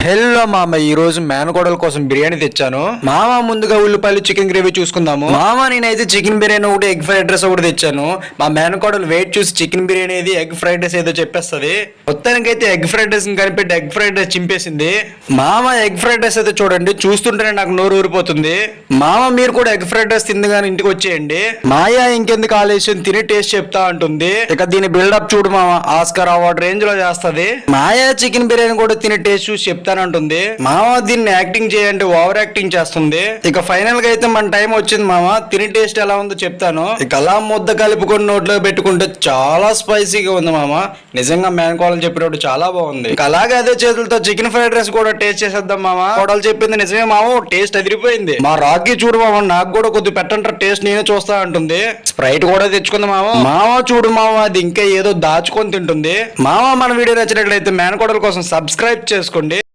Hello మామ, ఈ రోజు మేనకోడల కోసం బిర్యానీ తెచ్చాను. మామ ముందుగా ఉల్లిపాయలు చికెన్ గ్రేవీ చూసుకుందాము. మామ నేనైతే చికెన్ బిర్యానీ ఒకటి, ఎగ్ ఫ్రైడ్ రైస్ ఒకటి తెచ్చాను. మా మేనకోడలు వెయిట్ చూసి చికెన్ బిర్యానీ ఏది, ఎగ్ ఫ్రైడ్ రైస్ ఏదో చెప్పేస్తుంది. మొత్తానికైతే ఎగ్ ఫ్రైడ్ రైస్ కనిపెట్టి ఎగ్ ఫ్రైడ్ రైస్ చింపేసింది. మామ ఎగ్ ఫ్రైడ్ రైస్ అయితే చూడండి, చూస్తుంటేనే నాకు నోరు ఊరిపోతుంది. మామ మీరు కూడా ఎగ్ ఫ్రైడ్ రైస్ తిందిగానే ఇంటికి వచ్చేయండి. మాయా ఇంకెందుకు ఆలస్యం, తిని టేస్ట్ చెప్తా అంటుంది. ఇక దీని బిల్డప్ చూడు మామ, ఆస్కార్ అవార్డు రేంజ్ లో చేస్తది. మాయా చికెన్ బిర్యానీ కూడా తిని టేస్ట్ చూసి చెప్తానంటుంది. మామ దీన్ని యాక్టింగ్ చేయండి, ఓవర్ యాక్టింగ్ చేస్తుంది. ఇక ఫైనల్ గా అయితే మన టైం వచ్చింది మామ, తిని టేస్ట్ ఎలా ఉందో చెప్తాను. ఇక అలా ముద్ద కలుపుకొని నోట్లో పెట్టుకుంటే చాలా స్పైసీగా ఉంది మామ. నిజంగా మేనకోడలు చెప్పినట్టు చాలా బాగుంది. ఇక అలాగే అదే చేతులతో చికెన్ ఫ్రైడ్ రైస్ కూడా టేస్ట్ చేసేద్దాం మామ. కోడలు చెప్పింది నిజమే మామ, టేస్ట్ అదిరిపోయింది. మా రాకీ చూడు మామ, నాకు కూడా కొద్ది పెట్టంటారు టేస్ట్, నేనే చూస్తా అంటుంది. స్ప్రైట్ కూడా తెచ్చుకుంది మామ. మామ చూడు మామ, అది ఇంకా ఏదో దాచుకొని తింటుంది. మామ మన వీడియో నచ్చినట్లయితే మేనకోడల కోసం సబ్స్క్రైబ్ చేసుకోండి.